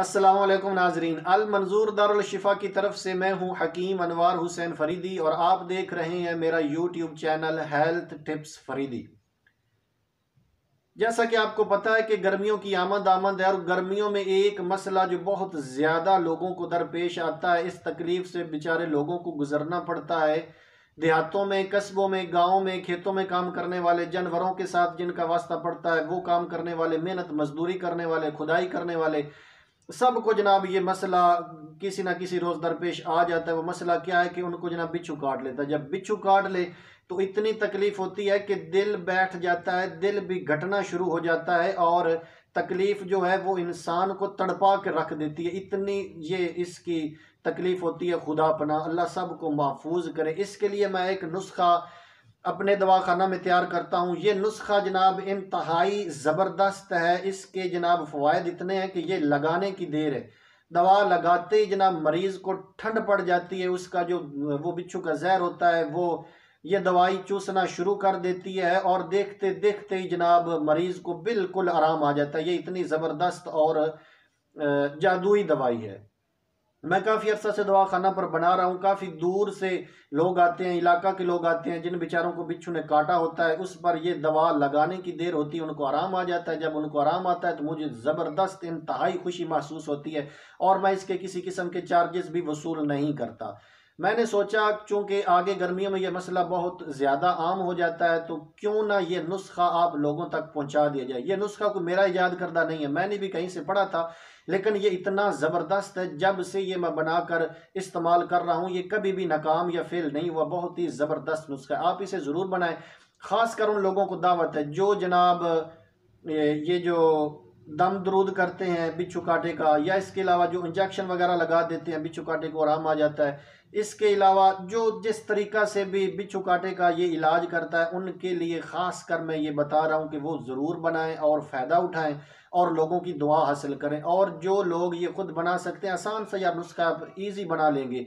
अस्सलामु अलैकुम नाजरीन। अल मंजूर दारुल शिफा की तरफ से मैं हूं हकीम अनवार हुसैन फरीदी और आप देख रहे हैं मेरा YouTube channel health tips Faridi. जैसा कि आपको पता है कि गर्मियों की आमद है और गर्मियों में एक मसला जो बहुत ज़्यादा लोगों को दरपेश आता है, इस तकलीफ से बेचारे लोगों को गुजरना पड़ता है। देहातों में, कस्बों में, गाँव में, खेतों में काम करने वाले, जानवरों के साथ जिनका वास्ता पड़ता है, वो काम करने वाले, मेहनत मजदूरी करने वाले, खुदाई करने वाले, सबको जनाब ये मसला किसी ना किसी रोज दरपेश आ जाता है। वो मसला क्या है कि उनको जनाब बिच्छू काट लेता है। जब बिच्छू काट ले तो इतनी तकलीफ होती है कि दिल बैठ जाता है, दिल भी घटना शुरू हो जाता है और तकलीफ जो है वो इंसान को तड़पा के रख देती है। इतनी ये इसकी तकलीफ होती है। खुदा पना अल्लाह सब को महफूज करे। इसके लिए मैं एक नुस्खा अपने दवाखाना में तैयार करता हूँ। ये नुस्खा जनाब इंतहाई ज़बरदस्त है। इसके जनाब फ़वाद इतने हैं कि ये लगाने की देर है। दवा लगाते ही जनाब मरीज़ को ठंड पड़ जाती है। उसका जो वो बिच्छू का जहर होता है वो ये दवाई चूसना शुरू कर देती है और देखते देखते ही जनाब मरीज़ को बिल्कुल आराम आ जाता है। ये इतनी ज़बरदस्त और जादुई दवाई है। मैं काफ़ी अरसा से दवाखाना पर बना रहा हूँ। काफ़ी दूर से लोग आते हैं, इलाका के लोग आते हैं जिन बेचारों को बिच्छू ने काटा होता है। उस पर ये दवा लगाने की देर होती है, उनको आराम आ जाता है। जब उनको आराम आता है तो मुझे ज़बरदस्त इंतहाई खुशी महसूस होती है और मैं इसके किसी किस्म के चार्जेस भी वसूल नहीं करता। मैंने सोचा चूंकि आगे गर्मियों में यह मसला बहुत ज़्यादा आम हो जाता है तो क्यों ना ये नुस्खा आप लोगों तक पहुंचा दिया जाए। ये नुस्खा को मेरा ईजाद करदा नहीं है, मैंने भी कहीं से पढ़ा था, लेकिन ये इतना ज़बरदस्त है। जब से ये मैं बनाकर इस्तेमाल कर रहा हूँ ये कभी भी नाकाम या फेल नहीं हुआ। बहुत ही ज़बरदस्त नुस्खा है, आप इसे ज़रूर बनाएं। ख़ासकर उन लोगों को दावत है जो जनाब ये जो दम दरूद करते हैं बिच्छू कांटे का, या इसके अलावा जो इंजेक्शन वगैरह लगा देते हैं बिच्छू कांटे को आराम आ जाता है। इसके अलावा जो जिस तरीका से भी बिच्छू कांटे का ये इलाज करता है उनके लिए ख़ास कर मैं ये बता रहा हूँ कि वो ज़रूर बनाएं और फ़ायदा उठाएं और लोगों की दुआ हासिल करें। और जो लोग ये खुद बना सकते हैं, आसान सा यार नुस्खा आप ईजी बना लेंगे।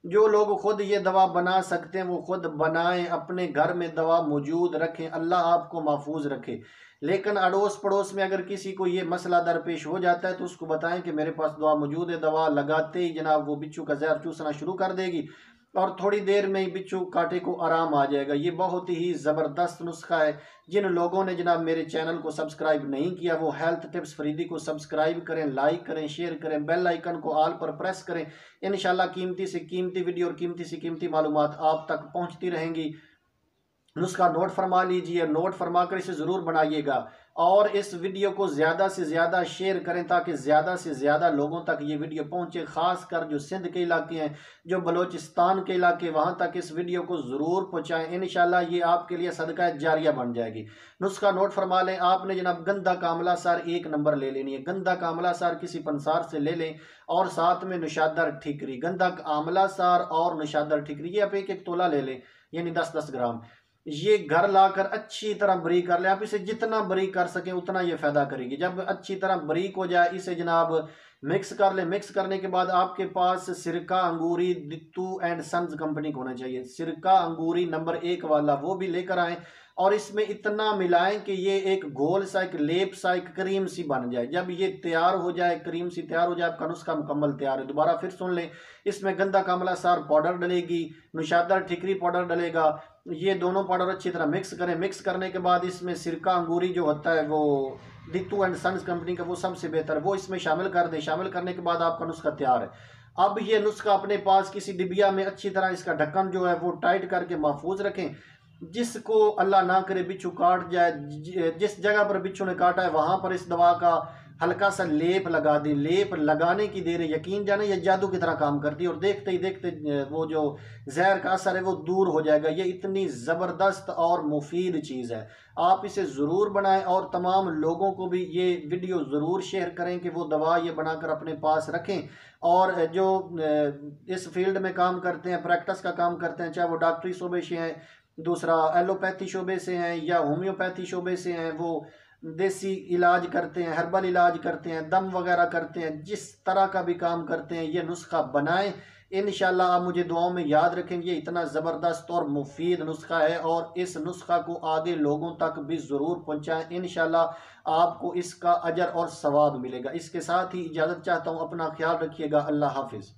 जो लोग खुद ये दवा बना सकते हैं वो खुद बनाएं, अपने घर में दवा मौजूद रखें, अल्लाह आपको महफूज रखे। लेकिन अड़ोस पड़ोस में अगर किसी को ये मसला दरपेश हो जाता है तो उसको बताएं कि मेरे पास दवा मौजूद है। दवा लगाते ही जनाब वो बिच्छू का जहर चूसना शुरू कर देगी और थोड़ी देर में ही बिच्छू कांटे को आराम आ जाएगा। ये बहुत ही ज़बरदस्त नुस्खा है। जिन लोगों ने जनाब मेरे चैनल को सब्सक्राइब नहीं किया वो हेल्थ टिप्स फरीदी को सब्सक्राइब करें, लाइक करें, शेयर करें, बेल आइकन को ऑल पर प्रेस करें। इंशाल्लाह कीमती से कीमती वीडियो और कीमती से कीमती मालूमात आप तक पहुंचती रहेंगी। नुस्खा नोट फरमा लीजिए, नोट फरमा कर इसे ज़रूर बनाइएगा और इस वीडियो को ज़्यादा से ज़्यादा शेयर करें ताकि ज़्यादा से ज़्यादा लोगों तक ये वीडियो पहुँचे। ख़ास कर जो सिंध के इलाके हैं, जो बलूचिस्तान के इलाके, वहाँ तक इस वीडियो को ज़रूर पहुँचाएँ। इंशाल्लाह ये आपके लिए सदका जारिया बन जाएगी। नुस्खा नोट फरमा लें। आपने जनाब गंदा कामला सार 1 नंबर ले लेनी है। गंदा कामला सार किसी पंसार से ले लें और साथ में निशादर ठिकरी, गंदा आमला सार और निशादर ठिकरी ये आप 1-1 तोला ले लें, यानी 10-10 ग्राम। ये घर लाकर अच्छी तरह बरीक कर ले। आप इसे जितना बरीक कर सकें उतना ये फायदा करेगी। जब अच्छी तरह बरीक हो जाए इसे जनाब मिक्स कर ले। मिक्स करने के बाद आपके पास सिरका अंगूरी दित्तू एंड सन्स कंपनी का होना चाहिए। सिरका अंगूरी नंबर 1 वाला वो भी लेकर आए और इसमें इतना मिलाएं कि ये एक घोल सा, एक लेप सा, एक क्रीम सी बन जाए। जब ये तैयार हो जाए, क्रीम सी तैयार हो जाए, आपका नुस्खा मुकम्मल तैयार है। दोबारा फिर सुन लें, इसमें गंदा कामला सार पाउडर डलेगी, नुशादर ठिकरी पाउडर डलेगा। ये दोनों पाउडर अच्छी तरह मिक्स करें। मिक्स करने के बाद इसमें सिरका अंगूरी जो होता है वो दित्तू एंड सन्स कंपनी का वो सबसे बेहतर, वो इसमें शामिल कर दें। शामिल करने के बाद आपका नुस्खा तैयार है। अब ये नुस्खा अपने पास किसी डिबिया में अच्छी तरह इसका ढक्कन जो है वो टाइट करके महफूज रखें। जिसको अल्लाह ना करे बिच्छू काट जाए, जिस जगह पर बिच्छू ने काटा है वहां पर इस दवा का हल्का सा लेप लगा दें। लेप लगाने की देर है, यकीन जाने ये जादू की तरह काम करती है और देखते ही देखते वो जो जहर का असर है वो दूर हो जाएगा। ये इतनी ज़बरदस्त और मुफीद चीज़ है, आप इसे ज़रूर बनाएं और तमाम लोगों को भी ये वीडियो ज़रूर शेयर करें कि वो दवा ये बनाकर अपने पास रखें। और जो इस फील्ड में काम करते हैं, प्रैक्टिस का काम करते हैं, चाहे वो डॉक्टरी शोबे से हैं, दूसरा एलोपैथी शोबे से हैं या होम्योपैथी शोबे से हैं, वो देसी इलाज करते हैं, हर्बल इलाज करते हैं, दम वगैरह करते हैं, जिस तरह का भी काम करते हैं, ये नुस्खा बनाएं। इंशाल्लाह आप मुझे दुआओं में याद रखेंगे। इतना ज़बरदस्त और मुफीद नुस्खा है और इस नुस्खा को आगे लोगों तक भी ज़रूर पहुँचाएँ। इंशाल्लाह आपको इसका अजर और सवाब मिलेगा। इसके साथ ही इजाज़त चाहता हूँ। अपना ख्याल रखिएगा। अल्लाह हाफिज़।